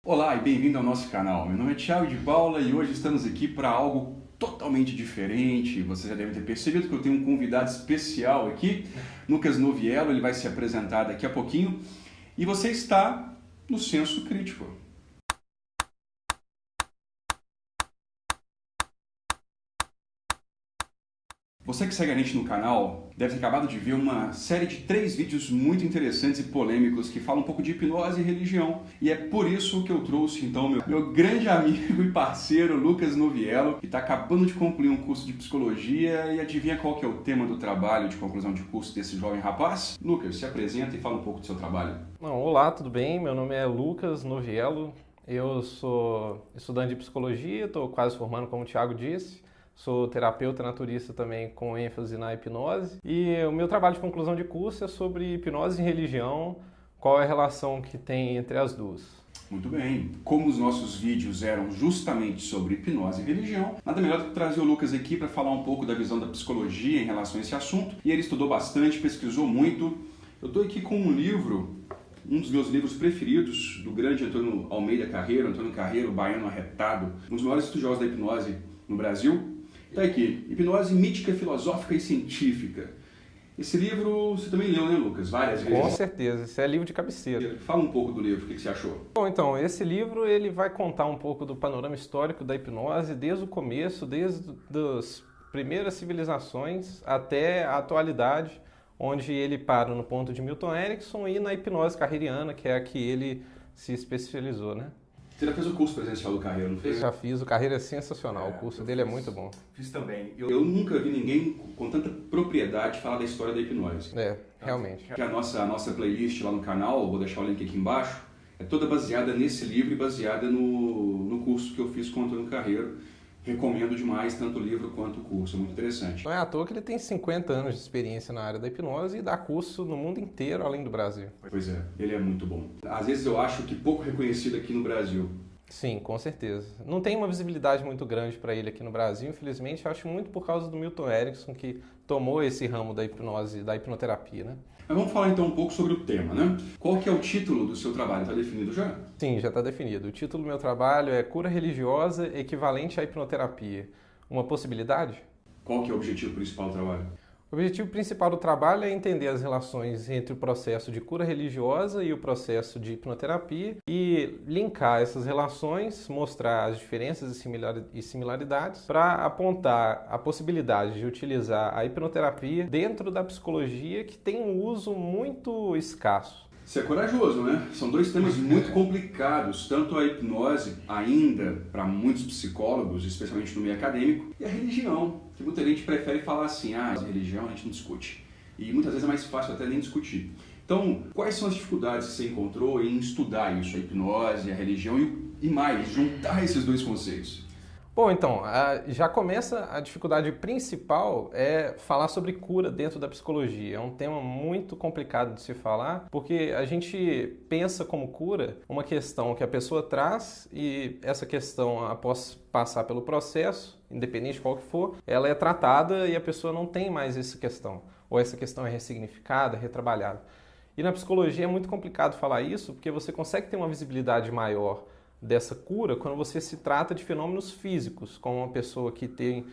Olá e bem-vindo ao nosso canal. Meu nome é Thiago de Paula e hoje estamos aqui para algo totalmente diferente. Você já deve ter percebido que eu tenho um convidado especial aqui, Lucas Noviello, ele vai se apresentar daqui a pouquinho. E você está no Senso Crítico. Você que segue a gente no canal deve ter acabado de ver uma série de 3 vídeos muito interessantes e polêmicos que falam um pouco de hipnose e religião. E é por isso que eu trouxe então meu grande amigo e parceiro Lucas Noviello, que está acabando de concluir um curso de psicologia. E adivinha qual que é o tema do trabalho de conclusão de curso desse jovem rapaz? Lucas, se apresenta e fala um pouco do seu trabalho. Olá, tudo bem? Meu nome é Lucas Noviello, eu sou estudante de psicologia, estou quase formando, como o Thiago disse. Sou terapeuta naturista também com ênfase na hipnose e o meu trabalho de conclusão de curso é sobre hipnose e religião, qual é a relação que tem entre as duas. Muito bem. Como os nossos vídeos eram justamente sobre hipnose e religião, nada melhor do que trazer o Lucas aqui para falar um pouco da visão da psicologia em relação a esse assunto. E ele estudou bastante, pesquisou muito. Eu estou aqui com um livro, um dos meus livros preferidos, do grande Antônio Almeida Carreiro, Antônio Carreiro, baiano arretado, um dos maiores estudiosos da hipnose no Brasil. Está aqui, Hipnose Mítica, Filosófica e Científica. Esse livro você também leu, né, Lucas? Várias vezes. Com certeza, esse é livro de cabeceira. Fala um pouco do livro, o que você achou? Bom, então, esse livro ele vai contar um pouco do panorama histórico da hipnose desde o começo, desde as primeiras civilizações até a atualidade, onde ele para no ponto de Milton Erickson e na hipnose carreiriana, que é a que ele se especializou, né? Você já fez o curso presencial do Carreiro, não fez? Já fiz, o Carreiro é sensacional, o curso dele é muito bom. Fiz também. Eu nunca vi ninguém com tanta propriedade falar da história da hipnose. É, realmente. A nossa playlist lá no canal, vou deixar o link aqui embaixo, é toda baseada nesse livro e baseada no curso que eu fiz com o Antônio Carreiro. Recomendo demais tanto o livro quanto o curso, é muito interessante. Não é à toa que ele tem 50 anos de experiência na área da hipnose e dá curso no mundo inteiro, além do Brasil. Pois é, ele é muito bom. Às vezes eu acho que pouco reconhecido aqui no Brasil. Sim, com certeza. Não tem uma visibilidade muito grande para ele aqui no Brasil, infelizmente, eu acho muito por causa do Milton Erickson, que tomou esse ramo da hipnose, da hipnoterapia, né? Mas vamos falar então um pouco sobre o tema, né? Qual que é o título do seu trabalho? Está definido já? Sim, já está definido. O título do meu trabalho é Cura Religiosa Equivalente à Hipnoterapia. Uma possibilidade? Qual que é o objetivo principal do trabalho? O objetivo principal do trabalho é entender as relações entre o processo de cura religiosa e o processo de hipnoterapia e linkar essas relações, mostrar as diferenças e similaridades para apontar a possibilidade de utilizar a hipnoterapia dentro da psicologia, que tem um uso muito escasso. Você é corajoso, né? São 2 temas muito complicados, tanto a hipnose, ainda para muitos psicólogos, especialmente no meio acadêmico, e a religião, que muita gente prefere falar assim, a religião a gente não discute. E muitas vezes é mais fácil até nem discutir. Então, quais são as dificuldades que você encontrou em estudar isso, a hipnose, a religião e mais, juntar esses 2 conceitos? Bom, então, já começa a dificuldade principal é falar sobre cura dentro da psicologia. É um tema muito complicado de se falar, porque a gente pensa como cura uma questão que a pessoa traz e essa questão, após passar pelo processo, independente de qual que for, ela é tratada e a pessoa não tem mais essa questão, ou essa questão é ressignificada, retrabalhada. E na psicologia é muito complicado falar isso, porque você consegue ter uma visibilidade maior dessa cura quando você se trata de fenômenos físicos, como uma pessoa que tem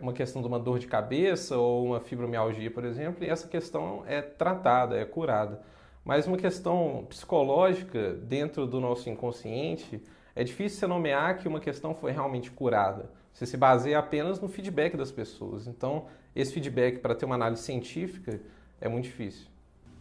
uma questão de uma dor de cabeça ou uma fibromialgia, por exemplo, e essa questão é tratada, é curada. Mas uma questão psicológica dentro do nosso inconsciente, é difícil você nomear que uma questão foi realmente curada. Você se baseia apenas no feedback das pessoas. Então, esse feedback, para ter uma análise científica, é muito difícil.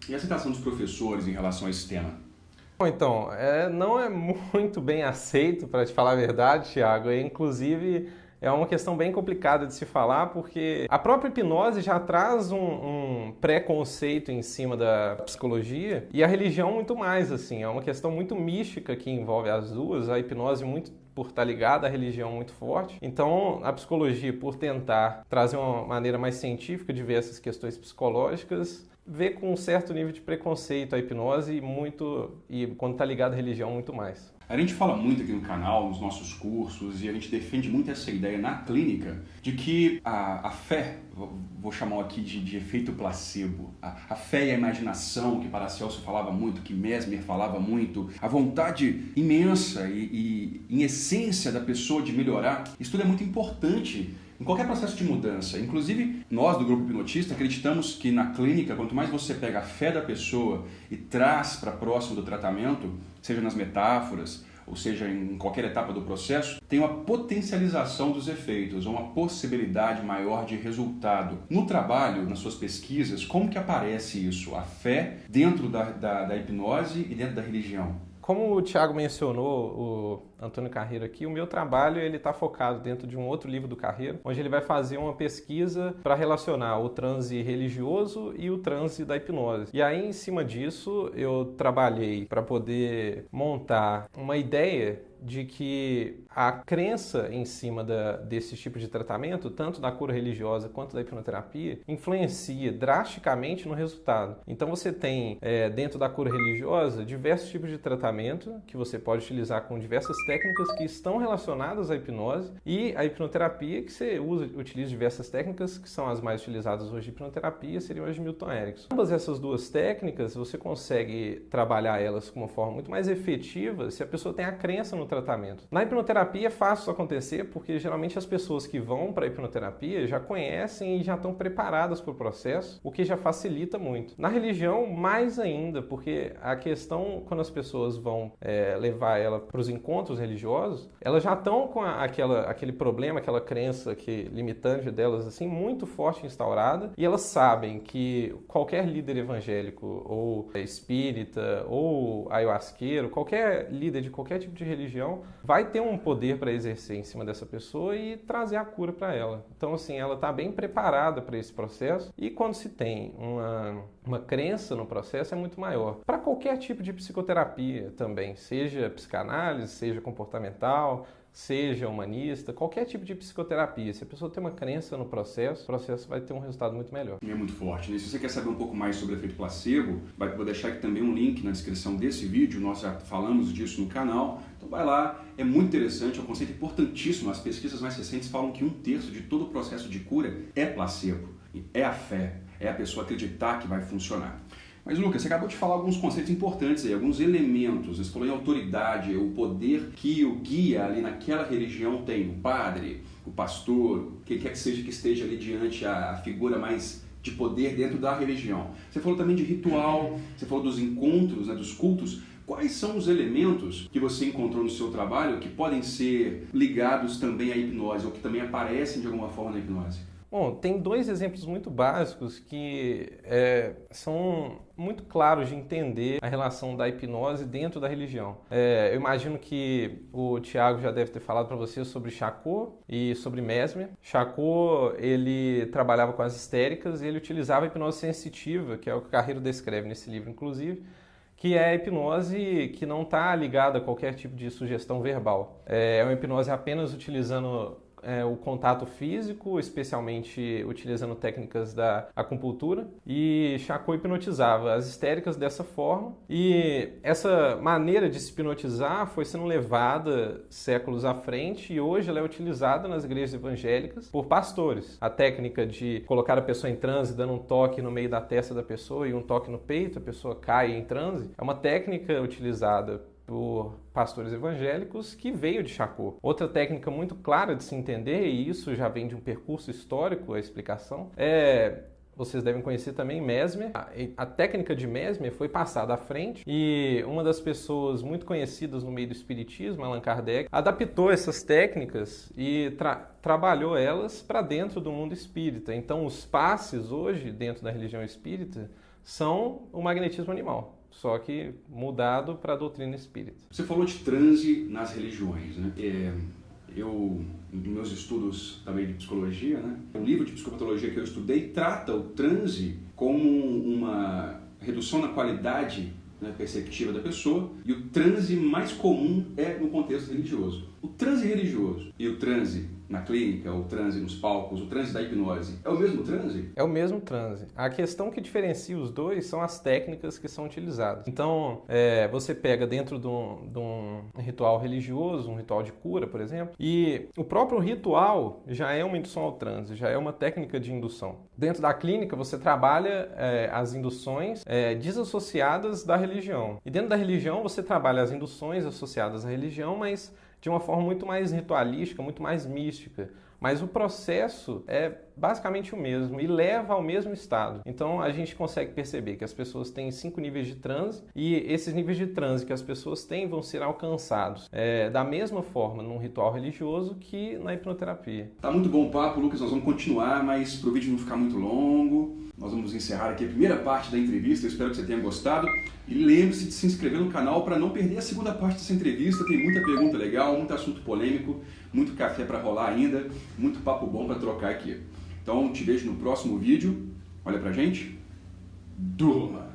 E a aceitação dos professores em relação a esse tema? Bom, então, não é muito bem aceito, para te falar a verdade, Thiago. Inclusive, é uma questão bem complicada de se falar, porque a própria hipnose já traz um preconceito em cima da psicologia e a religião muito mais, assim. É uma questão muito mística que envolve as duas, a hipnose muito por estar ligada à religião muito forte. Então, a psicologia, por tentar trazer uma maneira mais científica de ver essas questões psicológicas, vê com um certo nível de preconceito a hipnose e quando está ligado à religião, muito mais. A gente fala muito aqui no canal, nos nossos cursos, e a gente defende muito essa ideia na clínica de que a fé, vou chamar aqui de efeito placebo, a fé e a imaginação, que Paracelso falava muito, que Mesmer falava muito, a vontade imensa e em essência da pessoa de melhorar, isso tudo é muito importante em qualquer processo de mudança. Inclusive, nós do Grupo Hipnotista acreditamos que na clínica, quanto mais você pega a fé da pessoa e traz para próximo do tratamento, seja nas metáforas, ou seja, em qualquer etapa do processo, tem uma potencialização dos efeitos, uma possibilidade maior de resultado. No trabalho, nas suas pesquisas, como que aparece isso? A fé dentro da hipnose e dentro da religião? Como o Thiago mencionou, o Antônio Carreiro aqui, o meu trabalho ele está focado dentro de um outro livro do Carreiro, onde ele vai fazer uma pesquisa para relacionar o transe religioso e o transe da hipnose. E aí, em cima disso, eu trabalhei para poder montar uma ideia de que a crença em cima desse tipo de tratamento, tanto da cura religiosa quanto da hipnoterapia, influencia drasticamente no resultado. Então você tem, dentro da cura religiosa, diversos tipos de tratamento que você pode utilizar com diversas técnicas que estão relacionadas à hipnose, e a hipnoterapia, que você utiliza diversas técnicas que são as mais utilizadas hoje de hipnoterapia, seriam as de Milton Erickson. Ambas essas duas técnicas, você consegue trabalhar elas com uma forma muito mais efetiva se a pessoa tem a crença no tratamento. Na hipnoterapia é fácil isso acontecer porque geralmente as pessoas que vão para a hipnoterapia já conhecem e já estão preparadas para o processo, o que já facilita muito. Na religião, mais ainda, porque a questão, quando as pessoas vão levar ela para os encontros religiosos, elas já estão com aquele problema, aquela crença limitante delas assim, muito forte instaurada, e elas sabem que qualquer líder evangélico ou espírita ou ayahuasqueiro, qualquer líder de qualquer tipo de religião vai ter um poder para exercer em cima dessa pessoa e trazer a cura para ela. Então, assim, ela está bem preparada para esse processo, e quando se tem uma crença no processo é muito maior. Para qualquer tipo de psicoterapia também, seja psicanálise, seja comportamental, seja humanista, qualquer tipo de psicoterapia, se a pessoa tem uma crença no processo, o processo vai ter um resultado muito melhor. É muito forte, né? Se você quer saber um pouco mais sobre o efeito placebo, vou deixar aqui também um link na descrição desse vídeo, nós já falamos disso no canal, então vai lá, é muito interessante, é um conceito importantíssimo. As pesquisas mais recentes falam que 1/3 de todo o processo de cura é placebo, é a fé, é a pessoa acreditar que vai funcionar. Mas, Lucas, você acabou de falar alguns conceitos importantes aí, alguns elementos. Você falou em autoridade, o poder que o guia ali naquela religião tem, o padre, o pastor, o que quer que seja que esteja ali diante a figura mais de poder dentro da religião. Você falou também de ritual, você falou dos encontros, né, dos cultos. Quais são os elementos que você encontrou no seu trabalho que podem ser ligados também à hipnose, ou que também aparecem de alguma forma na hipnose? Bom, tem dois exemplos muito básicos que são muito claros de entender a relação da hipnose dentro da religião. Eu imagino que o Thiago já deve ter falado para você sobre Charcot e sobre Mesmer. Charcot, ele trabalhava com as histéricas e ele utilizava a hipnose sensitiva, que é o que o Carreiro descreve nesse livro, inclusive, que é a hipnose que não está ligada a qualquer tipo de sugestão verbal. É uma hipnose apenas utilizando o contato físico, especialmente utilizando técnicas da acupuntura, e Charcot hipnotizava as histéricas dessa forma, e essa maneira de se hipnotizar foi sendo levada séculos à frente, e hoje ela é utilizada nas igrejas evangélicas por pastores. A técnica de colocar a pessoa em transe, dando um toque no meio da testa da pessoa e um toque no peito, a pessoa cai em transe, é uma técnica utilizada por pastores evangélicos que veio de Charcot. Outra técnica muito clara de se entender, e isso já vem de um percurso histórico, a explicação, vocês devem conhecer também Mesmer. A técnica de Mesmer foi passada à frente e uma das pessoas muito conhecidas no meio do espiritismo, Allan Kardec, adaptou essas técnicas e trabalhou elas para dentro do mundo espírita. Então os passes hoje, dentro da religião espírita, são o magnetismo animal, só que mudado para a doutrina espírita. Você falou de transe nas religiões, né? Eu, nos meus estudos também de psicologia, né? O livro de psicopatologia que eu estudei trata o transe como uma redução na qualidade né, perceptiva da pessoa, e o transe mais comum é no contexto religioso. O transe religioso e o transe na clínica, o transe nos palcos, o transe da hipnose, é o mesmo transe? É o mesmo transe. A questão que diferencia os dois são as técnicas que são utilizadas. Então, você pega dentro de um ritual religioso, um ritual de cura, por exemplo, e o próprio ritual já é uma indução ao transe, já é uma técnica de indução. Dentro da clínica, você trabalha as induções desassociadas da religião. E dentro da religião, você trabalha as induções associadas à religião, mas de uma forma muito mais ritualística, muito mais mística. Mas o processo é basicamente o mesmo e leva ao mesmo estado. Então a gente consegue perceber que as pessoas têm 5 níveis de transe e esses níveis de transe que as pessoas têm vão ser alcançados da mesma forma num ritual religioso que na hipnoterapia. Tá muito bom o papo, Lucas. Nós vamos continuar, mas para o vídeo não ficar muito longo, nós vamos encerrar aqui a primeira parte da entrevista. Eu espero que você tenha gostado. E lembre-se de se inscrever no canal para não perder a segunda parte dessa entrevista. Tem muita pergunta legal, muito assunto polêmico, muito café para rolar ainda, muito papo bom para trocar aqui. Então, te vejo no próximo vídeo. Olha pra gente. Durma!